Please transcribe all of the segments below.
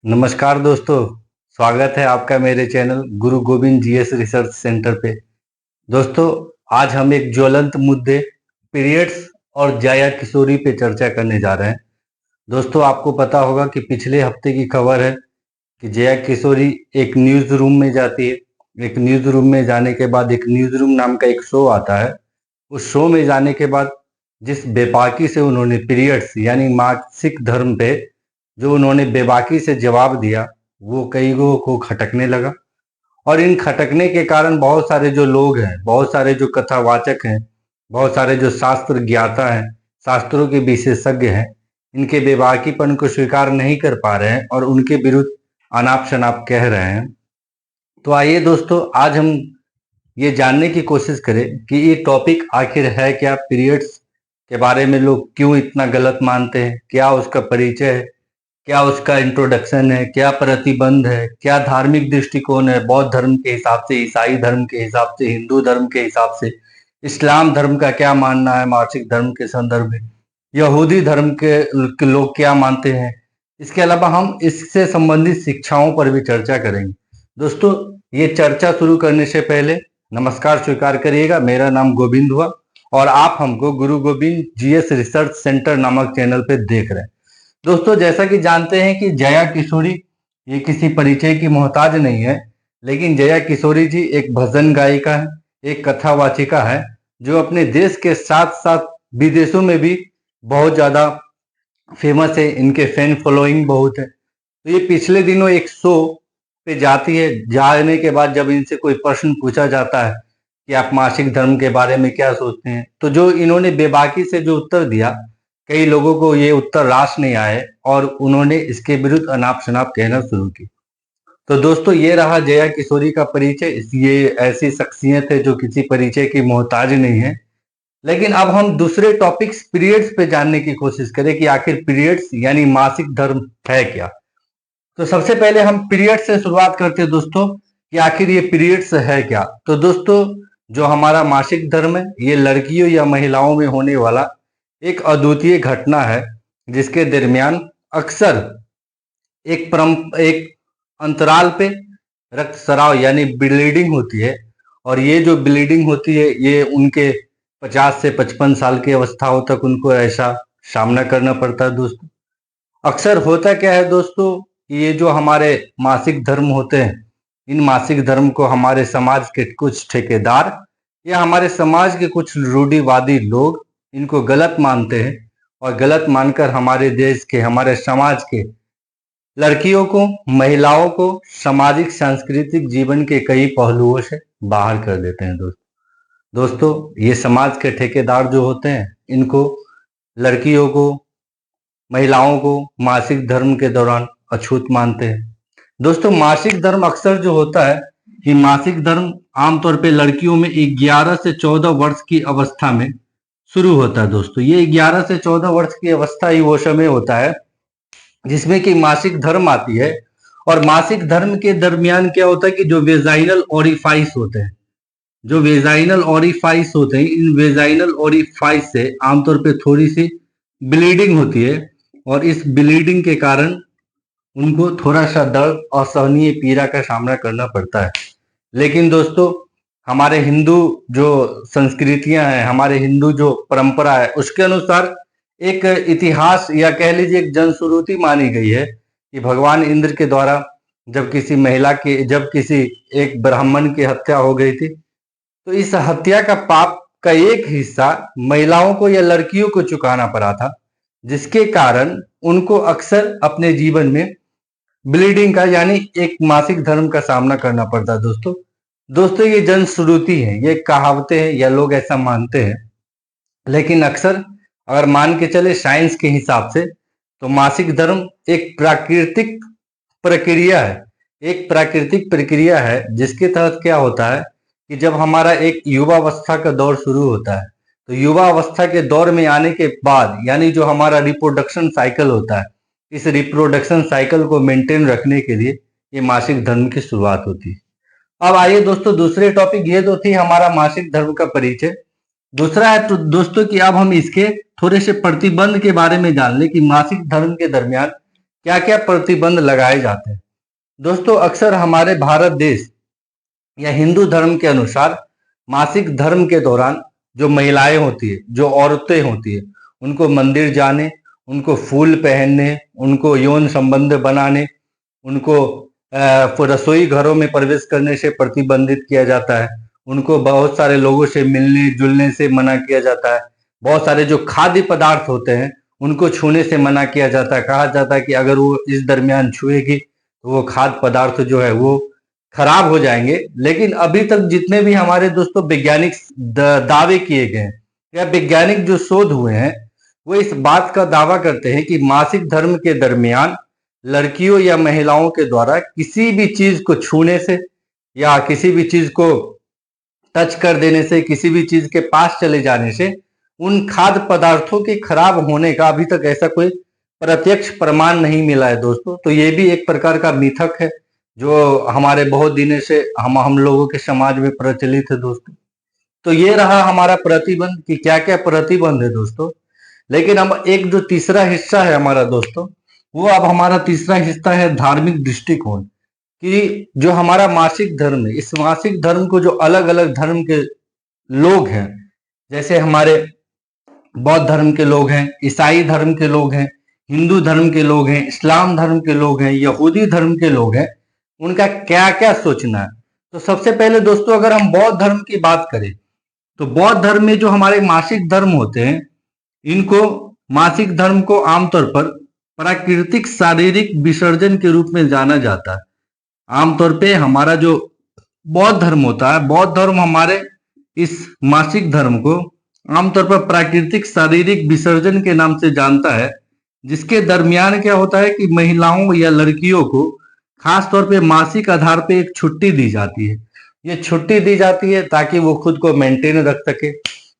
नमस्कार दोस्तों। स्वागत है आपका मेरे चैनल गुरु गोविंद जीएस रिसर्च सेंटर पे। दोस्तों, आज हम एक ज्वलंत मुद्दे पीरियड्स और जाया किशोरी पे चर्चा करने जा रहे हैं। दोस्तों, आपको पता होगा कि पिछले हफ्ते की खबर है कि जया किशोरी एक न्यूज रूम में जाती है। एक न्यूज रूम में जाने के बाद एक न्यूज रूम नाम का एक शो आता है। उस शो में जाने के बाद जिस बेबाकी से उन्होंने पीरियड्स यानी मासिक धर्म पे जो उन्होंने बेबाकी से जवाब दिया, वो कई लोगों को खटकने लगा। और इन खटकने के कारण बहुत सारे जो लोग हैं, बहुत सारे जो कथावाचक हैं, बहुत सारे जो शास्त्र ज्ञाता हैं, शास्त्रों के विशेषज्ञ हैं, इनके बेबाकीपन को स्वीकार नहीं कर पा रहे हैं और उनके विरुद्ध अनाप शनाप कह रहे हैं। तो आइए दोस्तों, आज हम ये जानने की कोशिश करें कि ये टॉपिक आखिर है क्या, पीरियड्स के बारे में लोग क्यों इतना गलत मानते हैं, क्या उसका परिचय है, क्या उसका इंट्रोडक्शन है, क्या प्रतिबंध है, क्या धार्मिक दृष्टिकोण है, बौद्ध धर्म के हिसाब से, ईसाई धर्म के हिसाब से, हिंदू धर्म के हिसाब से, इस्लाम धर्म का क्या मानना है मासिक धर्म के संदर्भ में, यहूदी धर्म के लोग क्या मानते हैं। इसके अलावा हम इससे संबंधित शिक्षाओं पर भी चर्चा करेंगे। दोस्तों, ये चर्चा शुरू करने से पहले नमस्कार स्वीकार करिएगा। मेरा नाम गोविंद हुआ और आप हमको गुरु गोविंद जीएस रिसर्च सेंटर नामक चैनल पे देख रहे हैं। दोस्तों, जैसा कि जानते हैं कि जया किशोरी ये किसी परिचय की मोहताज नहीं है, लेकिन जया किशोरी जी एक भजन गायिका है, एक कथावाचिका है, जो अपने देश के साथ साथ विदेशों में भी बहुत ज्यादा फेमस है। इनके फैन फॉलोइंग बहुत है। तो ये पिछले दिनों एक शो पे जाती है। जाने के बाद जब इनसे कोई प्रश्न पूछा जाता है कि आप मासिक धर्म के बारे में क्या सोचते हैं, तो जो इन्होंने बेबाकी से जो उत्तर दिया, कई लोगों को ये उत्तर रास नहीं आए और उन्होंने इसके विरुद्ध अनाप शनाप कहना शुरू की। तो दोस्तों, ये रहा जया किशोरी का परिचय। ये ऐसी शख्सियत है जो किसी परिचय की मोहताज नहीं है। लेकिन अब हम दूसरे टॉपिक्स पीरियड्स पे जानने की कोशिश करें कि आखिर पीरियड्स यानी मासिक धर्म है क्या। तो सबसे पहले हम पीरियड से शुरुआत करते हैं दोस्तों, कि आखिर ये पीरियड्स है क्या। तो दोस्तों, जो हमारा मासिक धर्म है, ये लड़कियों या महिलाओं में होने वाला एक अद्वितीय घटना है, जिसके दरमियान अक्सर एक अंतराल पे रक्तस्राव यानी ब्लीडिंग होती है। और ये जो ब्लीडिंग होती है, ये उनके 50 से 55 साल की अवस्थाओं तक उनको ऐसा सामना करना पड़ता है। दोस्तों, अक्सर होता क्या है दोस्तों, कि ये जो हमारे मासिक धर्म होते हैं, इन मासिक धर्म को हमारे समाज के कुछ ठेकेदार या हमारे समाज के कुछ रूढ़िवादी लोग इनको गलत मानते हैं और गलत मानकर हमारे देश के, हमारे समाज के लड़कियों को, महिलाओं को सामाजिक सांस्कृतिक जीवन के कई पहलुओं से बाहर कर देते हैं। दोस्तों, ये समाज के ठेकेदार जो होते हैं, इनको लड़कियों को, महिलाओं को मासिक धर्म के दौरान अछूत मानते हैं। दोस्तों, मासिक धर्म अक्सर जो होता है कि मासिक धर्म आमतौर पे लड़कियों में 11 से 14 वर्ष की अवस्था में शुरू होता है। दोस्तों, ये 11 से 14 वर्ष की अवस्था ही वो समय होता है जिसमें कि मासिक धर्म आती है। और मासिक धर्म के दरमियान क्या होता है कि जो वेजाइनल ओरिफाइस होते हैं, जो वेजाइनल ओरिफाइस होते हैं, इन वेजाइनल ओरिफाइस से आमतौर पे थोड़ी सी ब्लीडिंग होती है और इस ब्लीडिंग के कारण उनको थोड़ा सा दर्द, असहनीय पीड़ा का सामना करना पड़ता है। लेकिन दोस्तों, हमारे हिंदू जो संस्कृतियां हैं, हमारे हिंदू जो परंपरा है, उसके अनुसार एक इतिहास या कह लीजिए एक जनश्रुति मानी गई है कि भगवान इंद्र के द्वारा जब किसी एक ब्राह्मण की हत्या हो गई थी, तो इस हत्या का पाप का एक हिस्सा महिलाओं को या लड़कियों को चुकाना पड़ा था, जिसके कारण उनको अक्सर अपने जीवन में ब्लीडिंग का यानी एक मासिक धर्म का सामना करना पड़ता है। दोस्तों, ये जनश्रुति है, ये कहावतें हैं या लोग ऐसा मानते हैं। लेकिन अक्सर अगर मान के चले साइंस के हिसाब से, तो मासिक धर्म एक प्राकृतिक प्रक्रिया है। एक प्राकृतिक प्रक्रिया है जिसके तहत क्या होता है कि जब हमारा एक युवावस्था का दौर शुरू होता है, तो युवावस्था के दौर में आने के बाद यानी जो हमारा रिप्रोडक्शन साइकिल होता है, इस रिप्रोडक्शन साइकिल को मेंटेन रखने के लिए ये मासिक धर्म की शुरुआत होती है। अब आइए दोस्तों, दूसरे टॉपिक, ये तो थी हमारा मासिक धर्म का परिचय। दूसरा है तो दोस्तों कि अब हम इसके थोड़े से प्रतिबंध के बारे में जान लें कि मासिक धर्म के दरमियान क्या क्या प्रतिबंध लगाए जाते हैं। दोस्तों अक्सर हमारे भारत देश या हिंदू धर्म के अनुसार मासिक धर्म के दौरान जो महिलाएं होती है, जो औरतें होती है, उनको मंदिर जाने, उनको फूल पहनने, उनको यौन संबंध बनाने, उनको रसोई घरों में प्रवेश करने से प्रतिबंधित किया जाता है। उनको बहुत सारे लोगों से मिलने जुलने से मना किया जाता है। बहुत सारे जो खाद्य पदार्थ होते हैं उनको छूने से मना किया जाता है। कहा जाता है कि अगर वो इस दरमियान छुएगी तो वो खाद्य पदार्थ जो है वो खराब हो जाएंगे। लेकिन अभी तक जितने भी हमारे दोस्तों वैज्ञानिक दावे किए गए हैं या वैज्ञानिक जो शोध हुए हैं वो इस बात का दावा करते हैं कि मासिक धर्म के दरमियान लड़कियों या महिलाओं के द्वारा किसी भी चीज को छूने से या किसी भी चीज को टच कर देने से, किसी भी चीज के पास चले जाने से उन खाद्य पदार्थों के खराब होने का अभी तक ऐसा कोई प्रत्यक्ष प्रमाण नहीं मिला है दोस्तों। तो ये भी एक प्रकार का मिथक है जो हमारे बहुत दिनों से हम लोगों के समाज में प्रचलित है दोस्तों। तो ये रहा हमारा प्रतिबंध कि क्या क्या प्रतिबंध है दोस्तों। लेकिन अब एक जो तीसरा हिस्सा है हमारा दोस्तों, वो अब हमारा तीसरा हिस्सा है धार्मिक दृष्टिकोण कि जो हमारा मासिक धर्म है, इस मासिक धर्म को जो अलग अलग धर्म के लोग हैं, जैसे हमारे बौद्ध धर्म के लोग हैं, ईसाई धर्म के लोग हैं, हिंदू धर्म के लोग हैं, इस्लाम धर्म के लोग हैं, यहूदी धर्म के लोग हैं, उनका क्या क्या सोचना है। तो सबसे पहले दोस्तों अगर हम बौद्ध धर्म की बात करें तो बौद्ध धर्म में जो हमारे मासिक धर्म होते हैं, इनको मासिक धर्म को आमतौर पर प्राकृतिक शारीरिक विसर्जन के रूप में जाना जाता है। आमतौर पे हमारा जो बौद्ध धर्म होता है, बौद्ध धर्म हमारे इस मासिक धर्म को आमतौर पर प्राकृतिक शारीरिक विसर्जन के नाम से जानता है, जिसके दरमियान क्या होता है कि महिलाओं या लड़कियों को खास तौर पे मासिक आधार पे एक छुट्टी दी जाती है। ये छुट्टी दी जाती है ताकि वो खुद को मेंटेन रख सके,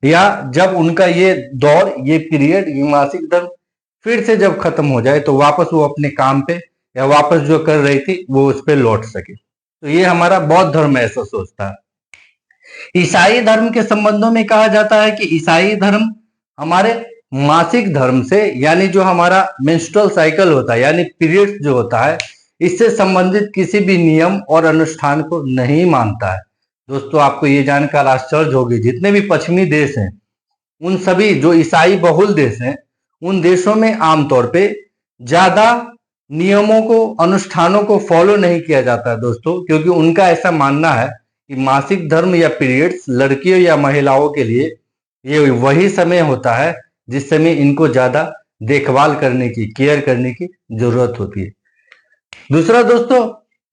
या जब उनका ये दौर, ये पीरियड, ये मासिक धर्म फिर से जब खत्म हो जाए तो वापस वो अपने काम पे या वापस जो कर रही थी वो उस पर लौट सके। तो ये हमारा बौद्ध धर्म ऐसा सोचता है। ईसाई धर्म के संबंधों में कहा जाता है कि ईसाई धर्म हमारे मासिक धर्म से, यानी जो हमारा मेंस्ट्रुअल साइकिल होता है यानी पीरियड्स जो होता है, इससे संबंधित किसी भी नियम और अनुष्ठान को नहीं मानता है। दोस्तों आपको ये जानकर आश्चर्य होगी, जितने भी पश्चिमी देश हैं उन सभी जो ईसाई बहुल देश हैं उन देशों में आमतौर पे ज्यादा नियमों को, अनुष्ठानों को फॉलो नहीं किया जाता है दोस्तों, क्योंकि उनका ऐसा मानना है कि मासिक धर्म या पीरियड्स लड़कियों या महिलाओं के लिए ये वही समय होता है जिस समय इनको ज्यादा देखभाल करने की, केयर करने की जरूरत होती है। दूसरा दोस्तों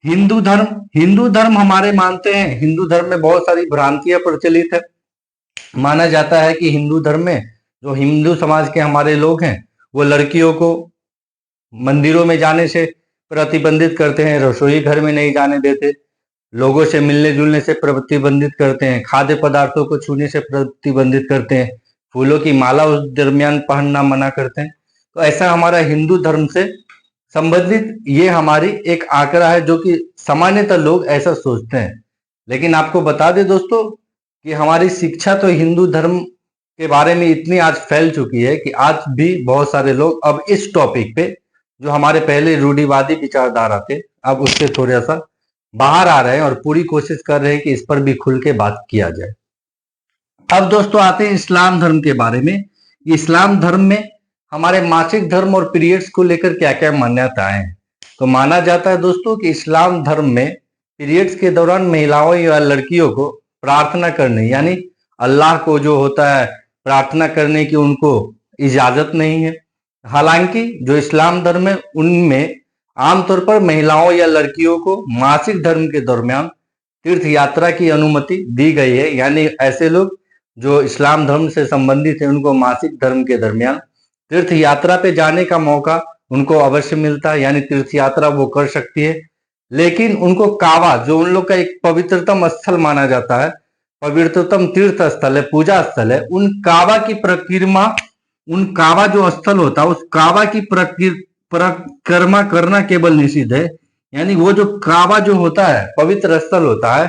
हिंदू धर्म। हिंदू धर्म हमारे मानते हैं, हिंदू धर्म में बहुत सारी भ्रांतियां प्रचलित है। माना जाता है कि हिंदू धर्म में जो हिंदू समाज के हमारे लोग हैं वो लड़कियों को मंदिरों में जाने से प्रतिबंधित करते हैं, रसोई घर में नहीं जाने देते, लोगों से मिलने जुलने से प्रतिबंधित करते हैं, खाद्य पदार्थों को छूने से प्रतिबंधित करते हैं, फूलों की माला उस दरमियान पहनना मना करते हैं। तो ऐसा हमारा हिंदू धर्म से संबंधित ये हमारी एक आंकड़ा है जो कि सामान्यतः लोग ऐसा सोचते हैं। लेकिन आपको बता दें दोस्तों कि हमारी शिक्षा तो हिंदू धर्म के बारे में इतनी आज फैल चुकी है कि आज भी बहुत सारे लोग अब इस टॉपिक पे, जो हमारे पहले रूढ़िवादी विचारधारा थे, अब उससे थोड़ा सा बाहर आ रहे हैं और पूरी कोशिश कर रहे हैं कि इस पर भी खुल के बात किया जाए। अब दोस्तों आते हैं इस्लाम धर्म के बारे में। इस्लाम धर्म में हमारे मासिक धर्म और पीरियड्स को लेकर क्या क्या मान्यताएं हैं। तो माना जाता है दोस्तों कि इस्लाम धर्म में पीरियड्स के दौरान महिलाओं या लड़कियों को प्रार्थना करने, यानी अल्लाह को जो होता है प्रार्थना करने की उनको इजाजत नहीं है। हालांकि जो इस्लाम धर्म है उनमें आमतौर पर महिलाओं या लड़कियों को मासिक धर्म के दरमियान तीर्थ यात्रा की अनुमति दी गई है, यानी ऐसे लोग जो इस्लाम धर्म से संबंधित है उनको मासिक धर्म के दरमियान तीर्थ यात्रा पे जाने का मौका उनको अवश्य मिलता है, यानी तीर्थ यात्रा वो कर सकती है। लेकिन उनको काबा, जो उन लोग का एक पवित्रतम स्थल माना जाता है, पवित्रतम तीर्थ स्थल है, पूजा स्थल है, उन काबा की परिक्रमा, उन काबा जो स्थल होता है उस काबा की परिक्रमा करना केवल निषिद्ध है। यानी वो जो काबा जो होता है, पवित्र स्थल होता है,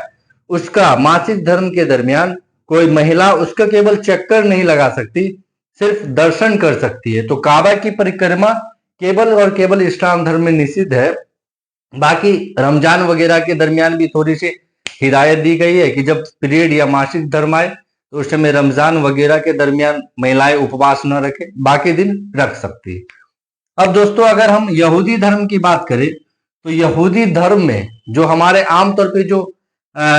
उसका मासिक धर्म के दरमियान कोई महिला उसका केवल चक्कर नहीं लगा सकती, सिर्फ दर्शन कर सकती है। तो काबा की परिक्रमा केवल और केवल इस्लाम धर्म में निषिद्ध है। बाकी रमजान वगैरह के दरमियान भी थोड़ी सी हिदायत दी गई है कि जब पीरियड या मासिक धर्म आए तो उस समय रमजान वगैरह के दरमियान महिलाएं उपवास न रखें, बाकी दिन रख सकती है। अब दोस्तों अगर हम यहूदी धर्म की बात करें तो यहूदी धर्म में जो हमारे आमतौर पे जो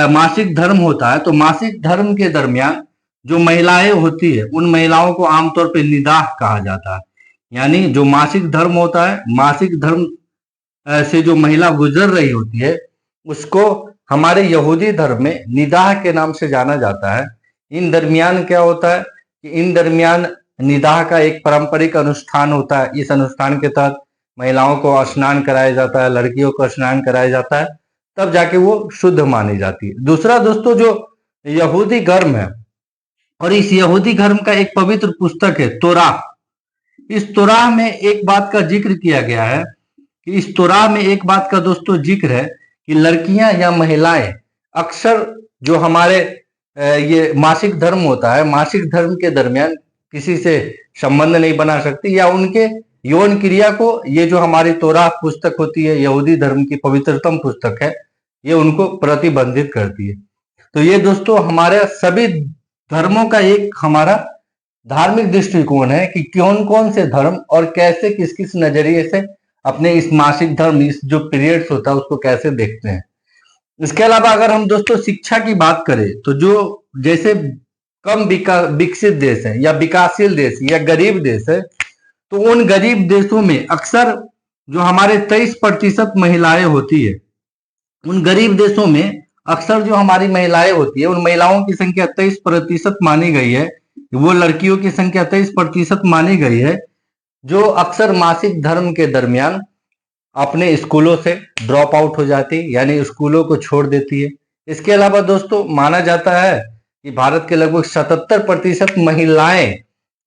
मासिक धर्म होता है, तो मासिक धर्म के दरमियान जो महिलाएं होती है उन महिलाओं को आमतौर पे निदाह कहा जाता है। यानी जो मासिक धर्म होता है, मासिक धर्म से जो महिला गुजर रही होती है उसको हमारे यहूदी धर्म में निदाह के नाम से जाना जाता है। इन दरमियान क्या होता है कि इन दरमियान निदाह का एक पारंपरिक अनुष्ठान होता है। इस अनुष्ठान के तहत महिलाओं को स्नान कराया जाता है, लड़कियों को स्नान कराया जाता है, तब जाके वो शुद्ध मानी जाती है। दूसरा दोस्तों जो यहूदी धर्म है, और इस यहूदी धर्म का एक पवित्र पुस्तक है तोराह। इस तोराह में एक बात का जिक्र किया गया है कि इस तोराह में एक बात का दोस्तों जिक्र है कि लड़कियां या महिलाएं अक्सर जो हमारे ये मासिक धर्म होता है, मासिक धर्म के दरमियान किसी से संबंध नहीं बना सकती, या उनके यौन क्रिया को ये जो हमारी तोराह पुस्तक होती है, यहूदी धर्म की पवित्रतम पुस्तक है, ये उनको प्रतिबंधित करती है। तो ये दोस्तों हमारे सभी धर्मों का एक हमारा धार्मिक दृष्टिकोण है कि कौन कौन से धर्म और कैसे किस किस नजरिए से अपने इस मासिक धर्म, इस जो पीरियड्स होता है उसको कैसे देखते हैं। इसके अलावा अगर हम दोस्तों शिक्षा की बात करें तो जो जैसे कम विकसित देश है या विकासशील देश या गरीब देश है, तो उन गरीब देशों में अक्सर जो हमारे 23% महिलाएं होती है, उन गरीब देशों में अक्सर जो हमारी महिलाएं होती है उन महिलाओं की संख्या 23% मानी गई है। वो लड़कियों की संख्या 23% मानी गई है जो अक्सर मासिक धर्म के दरमियान अपने स्कूलों से ड्रॉप आउट हो जाती है, यानी स्कूलों को छोड़ देती है। इसके अलावा दोस्तों माना जाता है कि भारत के लगभग 77% महिलाएं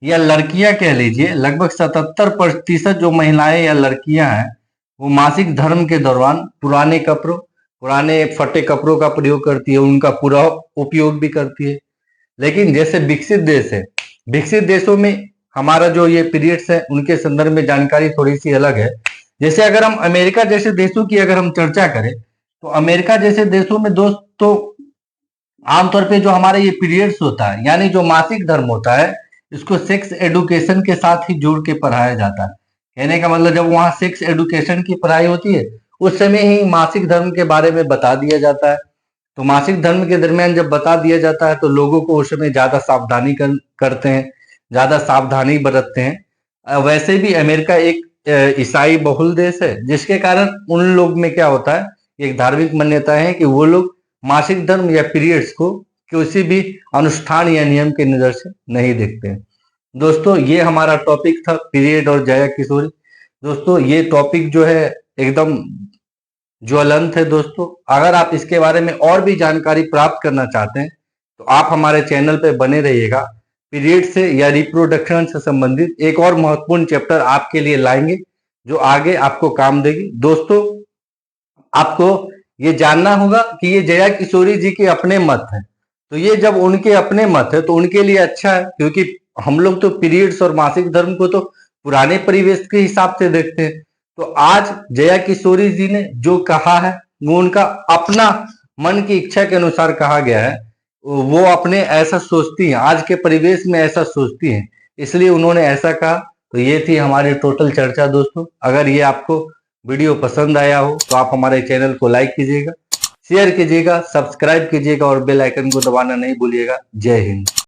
या लड़कियां कह लीजिए, लगभग 77% जो महिलाएं या लड़कियां हैं वो मासिक धर्म के दौरान पुराने कपड़ों, पुराने फटे कपड़ों का प्रयोग करती है, उनका पूरा उपयोग भी करती है। लेकिन जैसे विकसित देश है, विकसित देशों में हमारा जो ये पीरियड्स है उनके संदर्भ में जानकारी थोड़ी सी अलग है। जैसे अगर हम अमेरिका जैसे देशों की अगर हम चर्चा करें तो अमेरिका जैसे देशों में दोस्तों आमतौर पे जो हमारे ये पीरियड्स होता है, यानी जो मासिक धर्म होता है, इसको सेक्स एडुकेशन के साथ ही जोड़ के पढ़ाया जाता है। कहने का मतलब जब वहाँ सेक्स एडुकेशन की पढ़ाई होती है उस समय ही मासिक धर्म के बारे में बता दिया जाता है। तो मासिक धर्म के दरमियान जब बता दिया जाता है तो लोगों को उस समय ज्यादा सावधानी करते हैं, ज्यादा सावधानी बरतते हैं। वैसे भी अमेरिका एक ईसाई बहुल देश है, जिसके कारण उन लोग में क्या होता है, एक धार्मिक मान्यता है कि वो लोग मासिक धर्म या पीरियड्स को किसी भी अनुष्ठान या नियम के नजर से नहीं देखते हैं। दोस्तों ये हमारा टॉपिक था पीरियड और जया किशोरी। दोस्तों ये टॉपिक जो है एकदम ज्वलंत है दोस्तों। अगर आप इसके बारे में और भी जानकारी प्राप्त करना चाहते हैं तो आप हमारे चैनल पे बने रहिएगा। पीरियड से या रिप्रोडक्शन से संबंधित एक और महत्वपूर्ण चैप्टर आपके लिए लाएंगे जो आगे आपको काम देगी। दोस्तों आपको ये जानना होगा कि ये जया किशोरी जी के अपने मत हैं, तो ये जब उनके अपने मत है तो उनके लिए अच्छा है, क्योंकि हम लोग तो पीरियड्स और मासिक धर्म को तो पुराने परिवेश के हिसाब से देखते हैं। तो आज जया किशोरी जी ने जो कहा है वो उनका अपना मन की इच्छा के अनुसार कहा गया है। वो अपने ऐसा सोचती हैं, आज के परिवेश में ऐसा सोचती हैं, इसलिए उन्होंने ऐसा कहा। तो ये थी हमारी टोटल चर्चा दोस्तों। अगर ये आपको वीडियो पसंद आया हो तो आप हमारे चैनल को लाइक कीजिएगा, शेयर कीजिएगा, सब्सक्राइब कीजिएगा और बेल आइकन को दबाना नहीं भूलिएगा। जय हिंद।